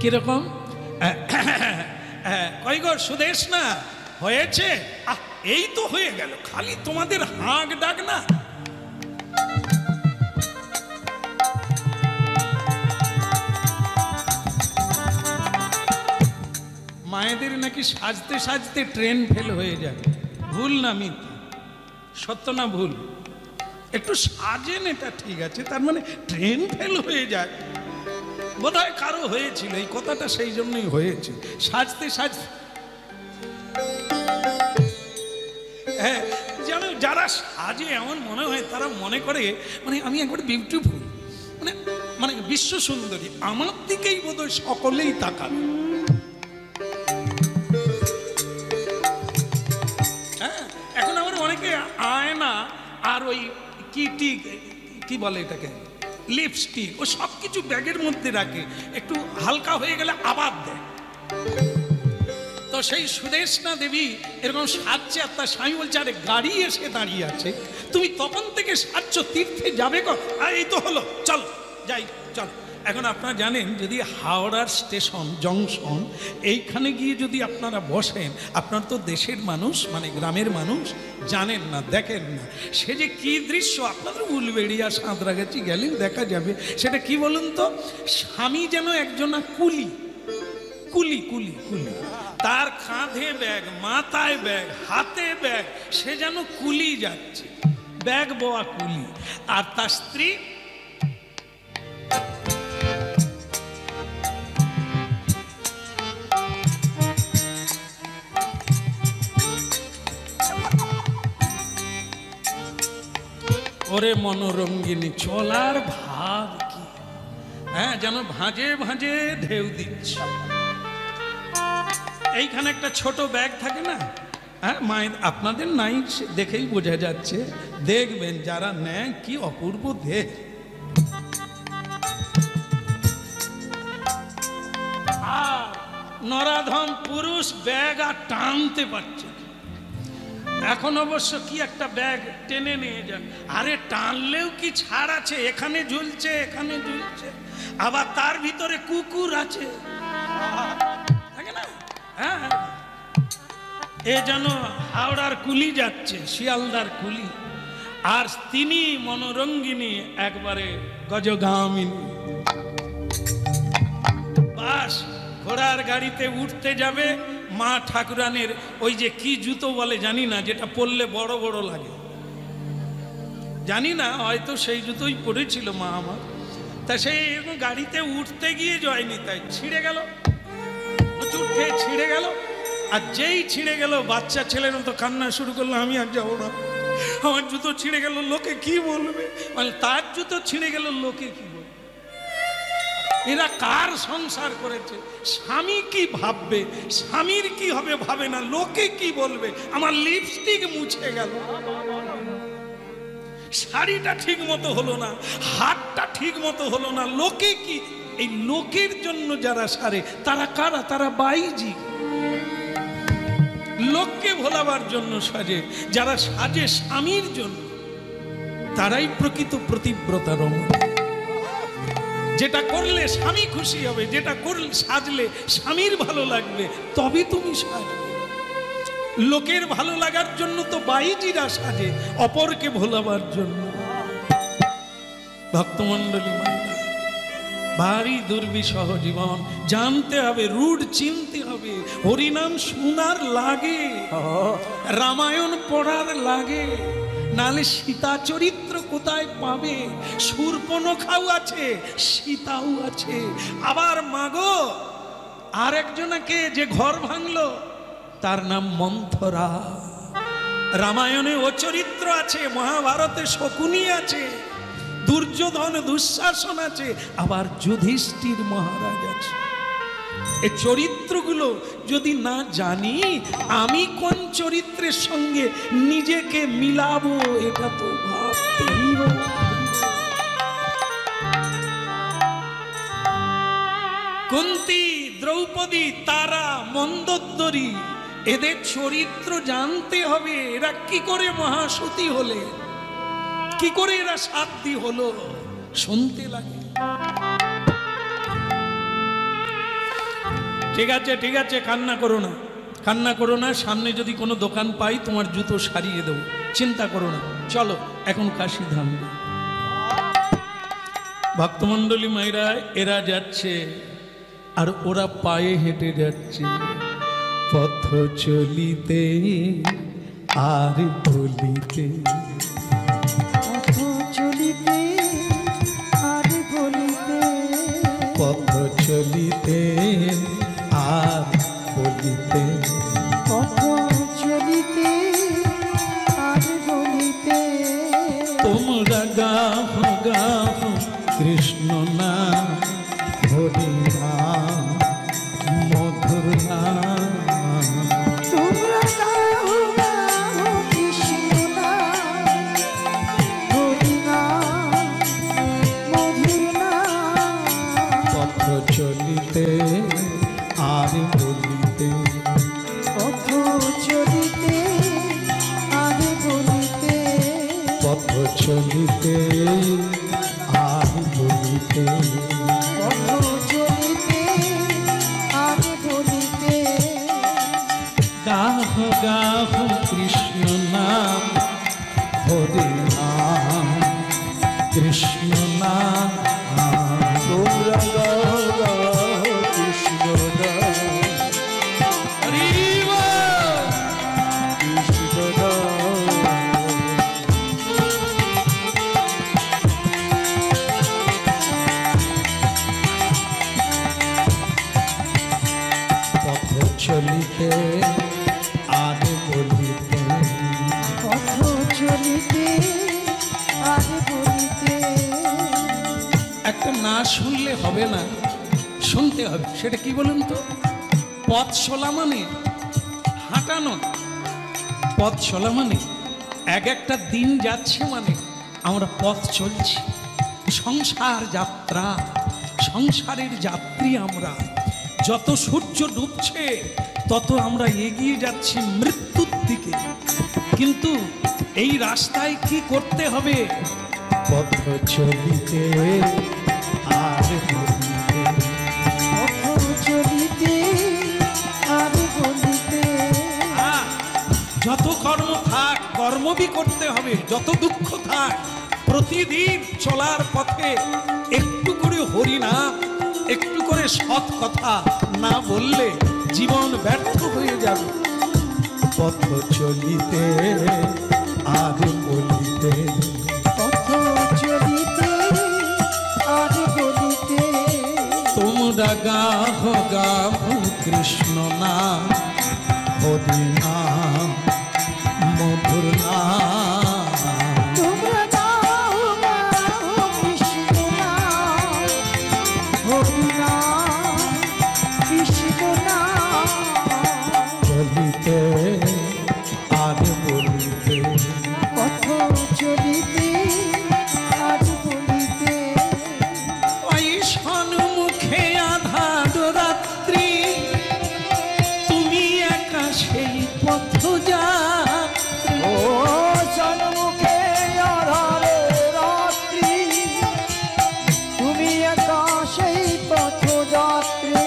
কিরকম? কই গো সুদেশ না হয়েছে? এই তো হয়ে গেল, খালি তোমাদের হাঁক ডাক না। মায়েদের নাকি সাজতে সাজতে ট্রেন ফেল হয়ে যায়। ভুল না মিথ্যা? সত্য না ভুল? একটু সাজেন, এটা ঠিক আছে, তার মানে ট্রেন ফেল হয়ে যায়? বোধহয় কারো হয়েছিল এই কথাটা, সেই জন্যই হয়েছে। সাজতে সাজতে হ্যাঁ, যেন যারা সাজে এমন মনে হয় তারা মনে করে মানে আমি একবার বিউটিফুল, মানে মানে বিশ্ব সুন্দরী, আমার দিকেই বোধহয় সকলেই তাকাবে। হ্যাঁ, এখন আবার অনেকে আয়না আর ওই কি বলে এটাকে, লিপস্টিক, ও সব কিছু ব্যাগের মধ্যে রাখে, একটু হালকা হয়ে গেলে আবার দেয়। তো সেই সুদেশনা দেবী এরকম সাজছে, আর তার স্বামী বলছে আরে গাড়ি এসে দাঁড়িয়ে আছে, তুমি তখন থেকে সাজছো, তীর্থে যাবে কো? এই তো হলো, চল যাই চল। এখন আপনারা জানেন, যদি হাওড়ার স্টেশন জংশন এইখানে গিয়ে যদি আপনারা বসেন, আপনার তো দেশের মানুষ মানে গ্রামের মানুষ, জানেন না, দেখেন না, সে যে কি দৃশ্য আপনাদের উলবেড়িয়া সাঁতরাগাছি গেলেও দেখা যাবে। সেটা কি বলুন তো? স্বামী যেন একজনা কুলি, কুলি কুলি কুলি, তার কাঁধে ব্যাগ, মাথায় ব্যাগ, হাতে ব্যাগ, সে যেন কুলি যাচ্ছে, ব্যাগ বোয়া কুলি। আর তার স্ত্রী ওরে মনোরঙ্গিনী, চলার ভাব কি, হ্যাঁ, যেন ভাঁজে ভাঁজে ঢেউ দিচ্ছে। এইখানে একটা ছোট ব্যাগ থাকে না, হ্যাঁ, মায়ের আপনাদের নাই দেখেই বোঝা যাচ্ছে, দেখবেন যারা নেয় কি অপূর্ব দেখ। আর নরাধম পুরুষ ব্যাগ আর টানতে পারছে। এখন অবশ্য কি একটা ব্যাগ টেনে নিয়ে যান, আরে টানলেও কি ছাড় আছে? এখানে ঝুলছে, এখানে ঝুলছে, আবার তার ভিতরে কুকুর আছে, থাকে না? হ্যাঁ, এ যেন হাওড়ার কুলি যাচ্ছে, শিয়ালদার কুলি, আর তিনি মনোরঙ্গিনী, একবারে গজগামিনী। বাস ঘোড়ার গাড়িতে উঠতে যাবে, মা ঠাকুরানের ওই যে কি জুতো বলে জানি না, যেটা পরলে বড় বড় লাগে, জানি না, হয়তো সেই জুতোই পরেছিল মা আমার। তা সেই গাড়িতে উঠতে গিয়ে জয়নি তাই ছিঁড়ে গেল, প্রচুর খেয়ে ছিঁড়ে গেল। আর যেই ছিঁড়ে গেল, বাচ্চা ছেলের মতো কান্না শুরু করলো, আমি আর যাবো না, আমার জুতো ছিঁড়ে গেল, লোকে কি বলবে? মানে তার জুতো ছিঁড়ে গেল, লোকে কি বলবে? এরা কার সংসার করেছে? স্বামী কি ভাববে, স্বামীর কি হবে ভাবে না, লোকে কি বলবে? আমার লিপস্টিক মুছে গেল, শাড়িটা ঠিক মতো হলো না, হাতটা ঠিক মতো হলো না, লোকে কি? এই লোকের জন্য যারা সারে তারা কারা? তারা বাইজি। লোককে ভোলাবার জন্য সাজে, যারা সাজে স্বামীর জন্য তারাই প্রকৃত প্রতিব্রতা রমণী। যেটা করলে স্বামী খুশি হবে, যেটা করলে সাজলে স্বামীর ভালো লাগবে, তবে তুমি সাজবে। লোকের ভালো লাগার জন্য তো বাইজিরা সাজে, অপরকে ভোলাবার জন্য। ভক্তমণ্ডলী মায়েরা, ভারী দুর্বিষহ জীবন, জানতে হবে, রুট চিনতে হবে, হরিনাম শোনার লাগে, রামায়ণ পড়ার লাগে, নালে সীতা চরিত্র কোথায় পাবে? শূর্পণখাও আছে, সীতাও আছে, আবার মাগো আরেকজনকে যে ঘর ভাঙলো তার নাম মন্থরা। রামায়ণে ও চরিত্র আছে, মহাভারতে শকুনি আছে, দুর্যোধন দুঃশাসন আছে, আবার যুধিষ্ঠির মহারাজ আছে। এই চরিত্রগুলো যদি না জানি, আমি কোন চরিত্রের সঙ্গে নিজেকে মিলাবো এটা তো ভাবতেই হবে। কুন্তী, দ্রৌপদী, তারা, মন্দোদরী, এদের চরিত্র জানতে হবে। এরা কি করে মহাসতী হলে, কি করে এরা সাধ্যী হলো, শুনতে লাগে। ঠিক আছে ঠিক আছে, কান্না করো না, কান্না করো না। সামনে যদি কোনো দোকান পাই তোমার জুতো সারিয়ে দেবো, চিন্তা করো না। চলো এখন কাশীধাম। ভক্তমণ্ডলী মায়েরা এরা যাচ্ছে আর ওরা পায়ে হেঁটে যাচ্ছে। পথ চলিতে আর বলিতে, পথ চলিতে আর বলিতে, পথ চলিতে আর বলিতে, পথ চলিতে আর বলিতে। তোমরা গাহ গাহ কৃষ্ণ নাম, হরি নাম, মধুর নাম। তোমরা গাও গাও কৃষ্ণ নাম, হরি নাম, মধুর নাম। পথ চলিতে আর বলিতে, পথ চলিতে আর বলিতে, পথ চলিতে আর বলিতে। পথ চলিতে আর বলিতে। গাহ গাহ কৃষ্ণ নাম, হরি নাম, কৃষ্ণ নাম। তোমরা গাও গাও কৃষ্ণ নাম, হরি বল। কৃষ্ণ নাম। পথ চলিতে আর বলিতে, পথ চলিতে আর বলিতে। একটা না শুনলে হবে না, শুনতে হবে। সেটা কি বলুন তো? পথ চলা মানে হাঁটানো, পথ চলা মানে এক একটা দিন যাচ্ছে মানে আমরা পথ চলছি। সংসার যাত্রা, সংসারের যাত্রী আমরা। যত সূর্য ডুবছে তত আমরা এগিয়ে যাচ্ছি মৃত্যুর দিকে। কিন্তু এই রাস্তায় কি করতে হবে? পথ চলিতে আর বলিতে, পথ চলিতে আর বলিতে। যত কর্ম থাক কর্মবি করতে হবে, যত দুঃখ থাক প্রতিদিন চলার পথে একটু করে হরিনাম, একটু করে সৎ কথা না বললে জীবন ব্যর্থ হয়ে যাবে। পথ চলিতে আর বলিতে, পথ চলিতে আর বলিতে। তোমরা গাহ গাহ কৃষ্ণ নাম, হরি নাম, মধুর নাম। তোমরা গাও গাও কৃষ্ণ নাম, হরি নাম, কৃষ্ণ নাম। চলিতে আর বলিতে, পথ চলিতে আর বলিতে। ওই সন্মুখে আধার রাত্রি, তুমি একা সেই পথ যাত্রী। ও সন্মুখে আধার রাত্রি, তুমি একা সেই পথযাত্রী।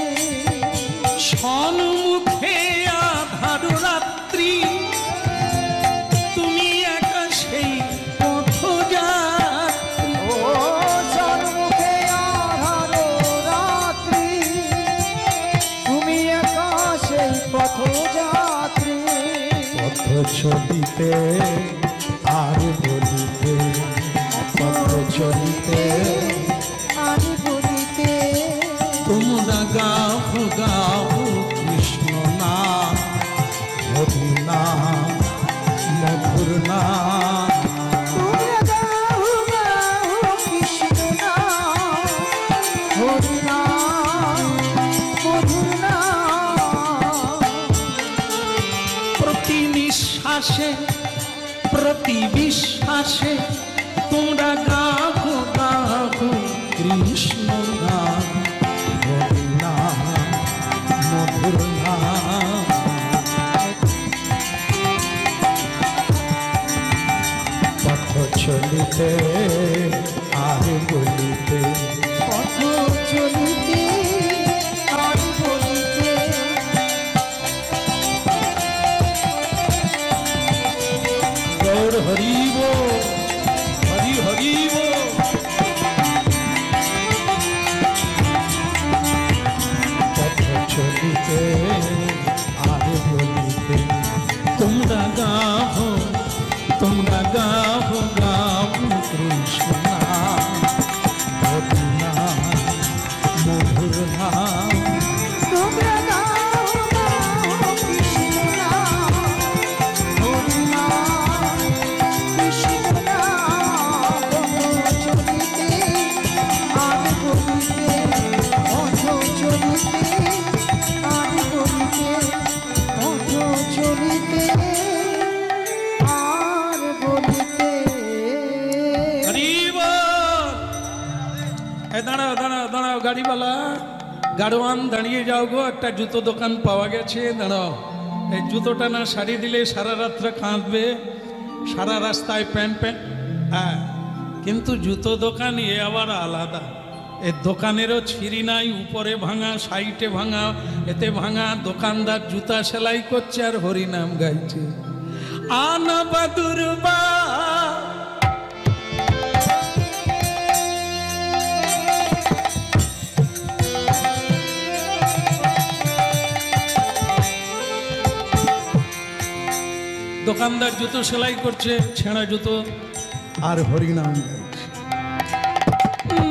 সন্মুখে আধার রাত্রি, তুমি একা সেই পথ যাত্রী। ও সন্মুখে আধার রাত্রি, তুমি একা সেই পথযাত্রী। পথ চলিতে আর বলিতে, পথ চলিতে আর বলিতে। তোমরা গাহ গাহ কৃষ্ণ নাম, হরি নাম, মধুর নাম। তোমরা গাও গাও কৃষ্ণ নাম, হরি নাম, মধুর নাম। প্রতি নিঃশ্বাসে প্রতি বিশ্বাসে তোমরা গাহ গাহ কৃষ্ণ নাম, হরি নাম, মধুর নাম। পথ চলিতে আর বলিতে, পথ চলিতে আর বলিতে। গাড়িওয়ালা, গাড়োয়ান দাঁড়িয়ে যাও গো, একটা জুতো দোকান পাওয়া গেছে, দাঁড়াও। এই জুতোটা না সারিয়ে দিলে সারা রাত্রে কাঁদবে, সারা রাস্তায় প্যান প্যান। হ্যাঁ, কিন্তু জুতো দোকান এ আবার আলাদা। এর দোকানেরও ছিঁড়ি নাই, উপরে ভাঙা, সাইডে ভাঙা, এতে ভাঙা। দোকানদার জুতা সেলাই করছে আর হরিনাম গাইছে। আনা বাদুরবা দোকানদার জুতো সেলাই করছে, ছেঁড়া জুতো, আর হরিনাম গাইছে।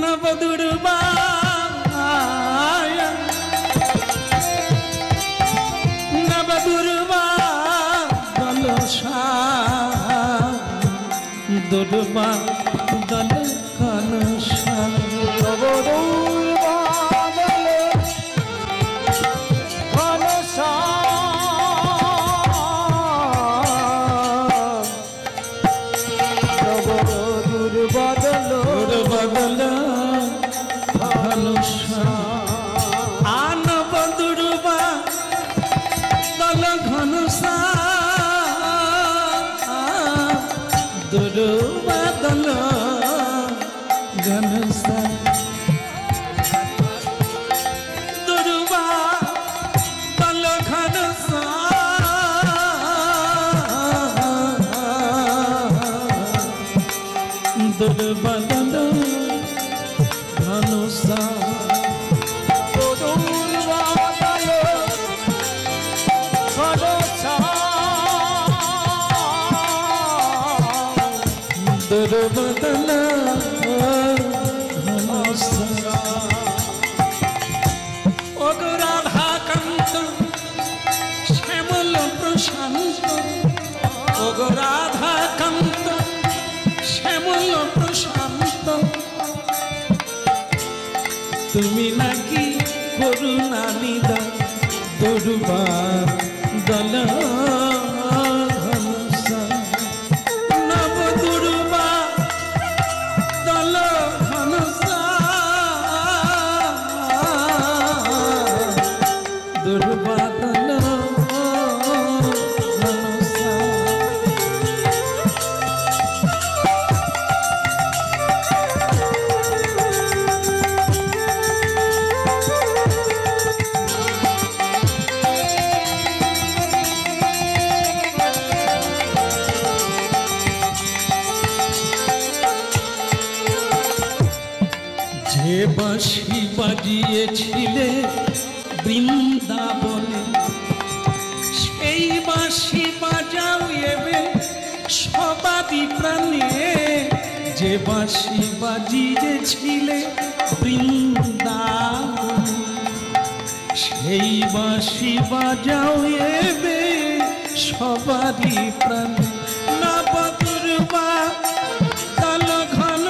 নবদুর্বা নবদুর্বা দলসা দুর্বা দল কলসা রাধাকান্ত শ্যামল প্রশান্ত, ওগো রাধাকান্ত শ্যামল প্রশান্ত, তুমি নাকি করুণা নিদা দুর্বা দল বাঁশি বাজিয়েছিলে বৃন্দাবনে, সেই বাঁশি বাজাও এবে সবারই প্রাণে। যে বাঁশি বাজিয়েছিলে বৃন্দাবনে, সেই বাঁশি বাজাও এবে সবারই প্রাণে। নবদুর্বা দল ঘন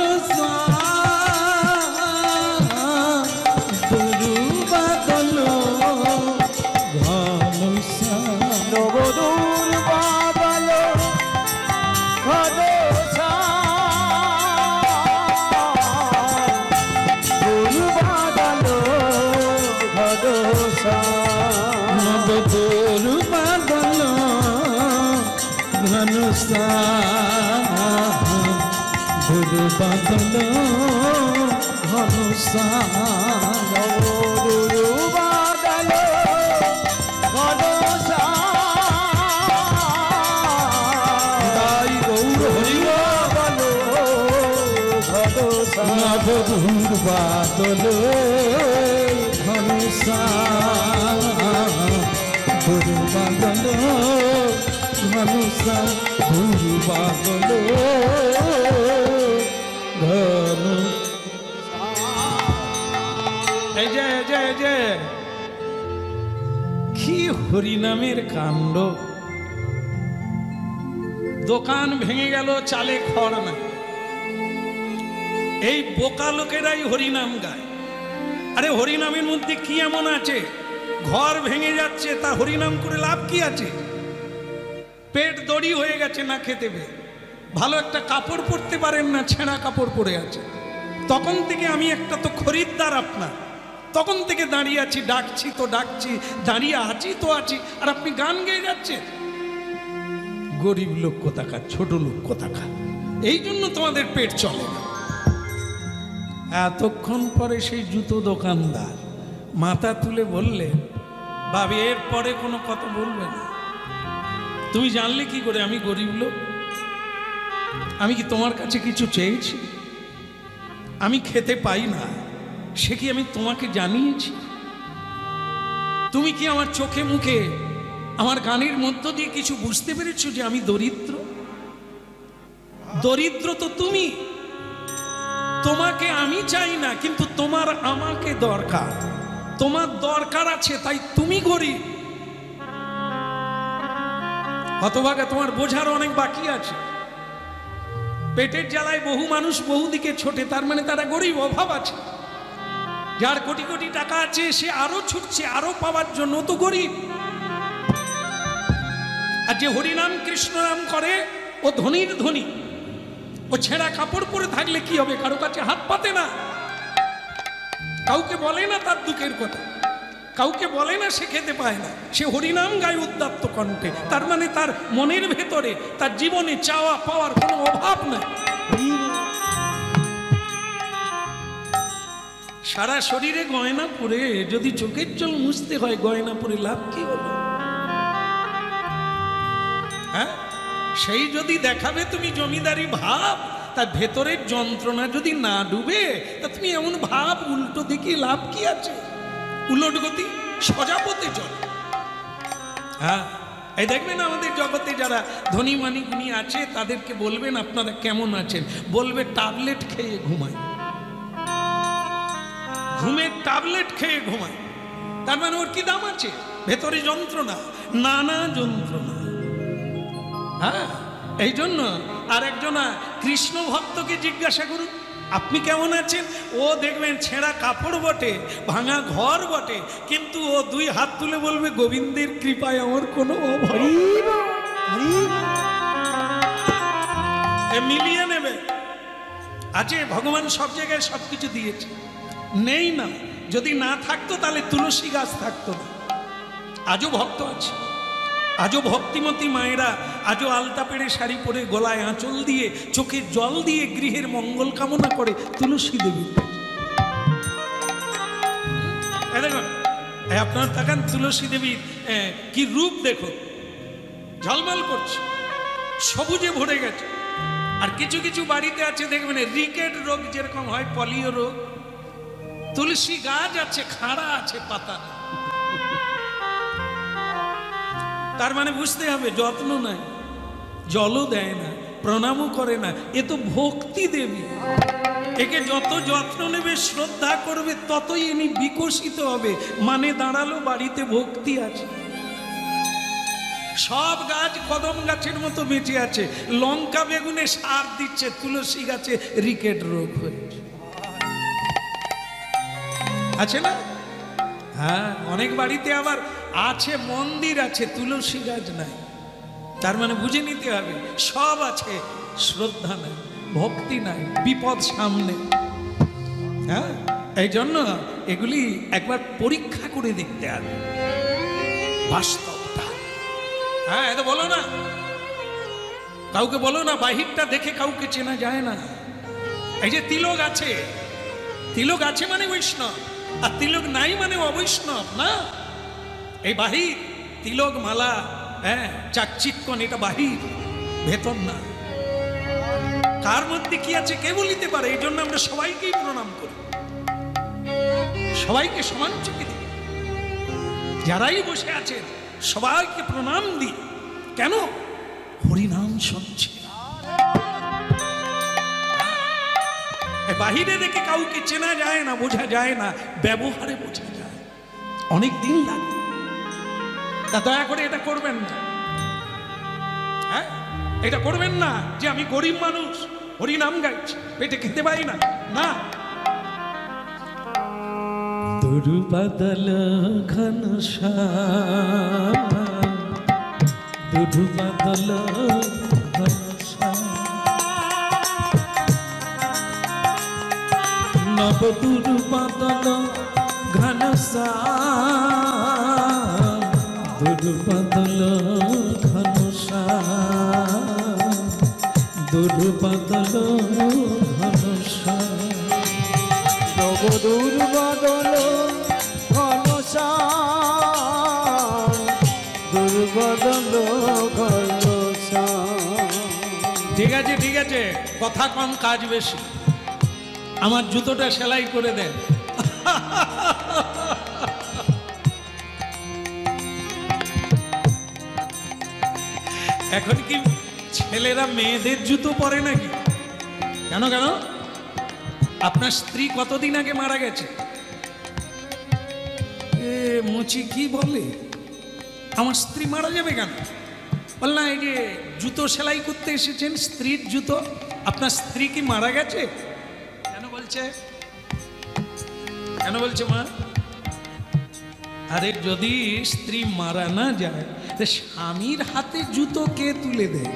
বাদল ঘনসা বাদল ঘনসা দাই গৌর হরি বাদল ঘনসা নবধূর বাদল ঘনসা গুরু বাদল ঘনসা গুরু বাদল কি হরিনামের কাণ্ড। দোকান ভেঙে গেল, চালে খড় না। এই বোকা লোকেরাই হরিনাম গায়। আরে হরিনামের মধ্যে কি এমন আছে? ঘর ভেঙে যাচ্ছে, তা হরিনাম করে লাভ কি আছে? পেট দড়ি হয়ে গেছে না খেতে পেয়ে, ভালো একটা কাপড় পরতে পারেন না, ছেঁড়া কাপড় পরে আছে। তখন থেকে আমি একটা তো খরিদ্দার আপনার, তখন থেকে দাঁড়িয়ে আছি, ডাকছি তো ডাকছি, দাঁড়িয়ে আছি তো আছি, আর আপনি গান গেয়ে যাচ্ছেন। গরিব লোক কোথাকার, ছোট লোক কোথাকার, এই জন্য তোমাদের পেট চলে না। এতক্ষণ পরে সেই জুতো দোকানদার মাথা তুলে বললে, বাবা এর পরে কোনো কথা বলবে না। তুমি জানলে কি করে আমি গরিব লোক? আমি কি তোমার কাছে কিছু চেয়েছি? আমি খেতে পাই না, সে কি আমি তোমাকে জানিয়েছি? তুমি কি আমার চোখে মুখে, আমার গানের মধ্য দিয়ে কিছু বুঝতে পেরেছো যে আমি দরিদ্র? দরিদ্র তো তুমি। তোমাকে আমি চাই না, কিন্তু তোমার আমাকে দরকার। তোমার দরকার আছে, তাই তুমি গরিব। হতভাগা, তোমার বোঝার অনেক বাকি আছে। পেটের জ্বালায় বহু মানুষ বহুদিকে ছোটে, তার মানে তারা গরিব, অভাব আছে। যার কোটি কোটি টাকা আছে সে আরো ছুটছে আরো পাওয়ার জন্য, তো গরিব। আর যে হরিনাম কৃষ্ণ নাম করে ও ধনীর ধনী। ও ছেঁড়া কাপড় পরে থাকলে কি হবে? কারো কাছে হাত পাতে না, কাউকে বলে না তার দুঃখের কথা, কাউকে বলে না সে খেতে পায় না। সে হরিনাম গায় উদ্দাত্ত কণ্ঠে, তার মানে তার মনের ভেতরে, তার জীবনে চাওয়া পাওয়ার কোনো অভাব নাই। সারা শরীরে গয়না পরে যদি চোখের জল মুছতে হয়, গয়না পরে লাভ কি হলো? হ্যাঁ, সেই যদি দেখাবে তুমি জমিদারি ভাব, তার ভেতরের যন্ত্রণা যদি না ডুবে, তা তুমি এমন ভাব উল্টো দিকে লাভ কি আছে? উলট গতি, সোজা পথে চল। হ্যাঁ, এই দেখবেন আমাদের জগতে যারা ধনী মানি গুণী আছে, তাদেরকে বলবেন আপনারা কেমন আছেন, বলবে ট্যাবলেট খেয়ে ঘুমায়, ঘুমের ট্যাবলেট খেয়ে ঘুমায়। তার মানে ওর কি দাম আছে? ভেতরে যন্ত্রণা, নানা যন্ত্রণা। হ্যাঁ, এই জন্য আর একজনা কৃষ্ণ ভক্তকে জিজ্ঞাসা করুন, আপনি কেমন আছেন? ও দেখবেন ছেঁড়া কাপড় বটে, ভাঙা ঘর বটে, কিন্তু ও দুই হাত তুলে বলবে, গোবিন্দের কৃপায় আমার কোনো অভাব। মিলিয়ে নেবে। আছে, ভগবান সব জায়গায় সবকিছু দিয়েছে, নেই না। যদি না থাকতো তাহলে তুলসী গাছ থাকতো না। আজও ভক্ত আছে, আজও ভক্তিমতী মায়েরা আজও আলতা পেড়ে শাড়ি পরে, গলায় আঁচল দিয়ে, চোখে জল দিয়ে গৃহের মঙ্গল কামনা করে তুলসী দেবী। দেখুন, আপনার তাকান তুলসী দেবীর কি রূপ দেখুন, ঝলমল করছে, সবুজে ভরে গেছে। আর কিছু কিছু বাড়িতে আছে দেখবেন রিকেট রোগ যেরকম হয়, পলিও রোগ, তুলসী গাছ আছে, খাড়া আছে, পাতা নেই। তার মানে বুঝতে হবে যত্ন নাই, জলও দেয় না, প্রণামও করে না। এ তো ভক্তি দেবী। একে যত যত্ন নেবে, শ্রদ্ধা করবে, ততই ইনি বিকশিত হবে। মানে দাঁড়ালো বাড়িতে ভক্তি আছে। সব গাছ কদম গাছের মতো বেঁচে আছে, লঙ্কা বেগুনে সার দিচ্ছে, তুলসী গাছে রিকেট রোগ হয়েছে। আছে না? হ্যাঁ, অনেক বাড়িতে আবার আছে মন্দির আছে, তুলসী গাছ নাই। তার মানে বুঝে নিতে হবে সব আছে, শ্রদ্ধা নাই, ভক্তি নাই, বিপদ সামনে। হ্যাঁ, এই জন্য এগুলি একবার পরীক্ষা করে দেখতে হবে বাস্তবটা। হ্যাঁ, এটা বলো না, কাউকে বলো না, বাহিরটা দেখে কাউকে চেনা যায় না। এই যে তিলক আছে, তিলক আছে মানে বৈষ্ণব, আর তিলক নাই মানে অবৈষ্ণব না। এই বাহির, তিলক মালা, হ্যাঁ, চাকচিক্যন, এটা বাহির, ভেতর না। কার মধ্যে কি আছে কে বলিতে পারে? এই জন্য আমরা সবাইকেই প্রণাম করি, সবাইকে সমান চোখে দিই। যারাই বসে আছেন সবাইকে প্রণাম দিই। কেন? হরিনাম শুনছে। বাহিরে দেখে কাউকে চেনা যায় না, বোঝা যায় না, ব্যবহারে বোঝা যায়, অনেক দিন লাগে। তা দয়া করে এটা করবেন না। হ্যাঁ, এটা করবেন না যে আমি গরিব মানুষ, হরিনাম গাইছি, পেটে খেতে পাই না। না, তরু বাদল ঘনশ্যাম, তরু বাদল ঘনশ্যাম, নব তরু বাদল শ্যাম দুর্বাদল ঘন শ্যাম দুর্বাদল ঘন শ্যাম নবদূর বদল ঘনশ্যাম দুর্বদল ঘনশ্যাম। ঠিক আছে ঠিক আছে, কথা কম কাজ বেশি। আমার জুতোটা সেলাই করে দেন। এখন কি ছেলেরা মেয়েদের জুতো পরে নাকি? কেন কেন? আপনার স্ত্রী কতদিন আগে মারা গেছে? এ মুচি কি বলে, আমার স্ত্রী মারা যাবে কেন? বল না, এই যে জুতো সেলাই করতে এসেছেন, স্ত্রীর জুতো, আপনার স্ত্রী কি মারা গেছে? কেন বলছে, কেন বলছে মা? আরে যদি স্ত্রী মারা না যায়, স্বামীর হাতে জুতো কে তুলে দেয়?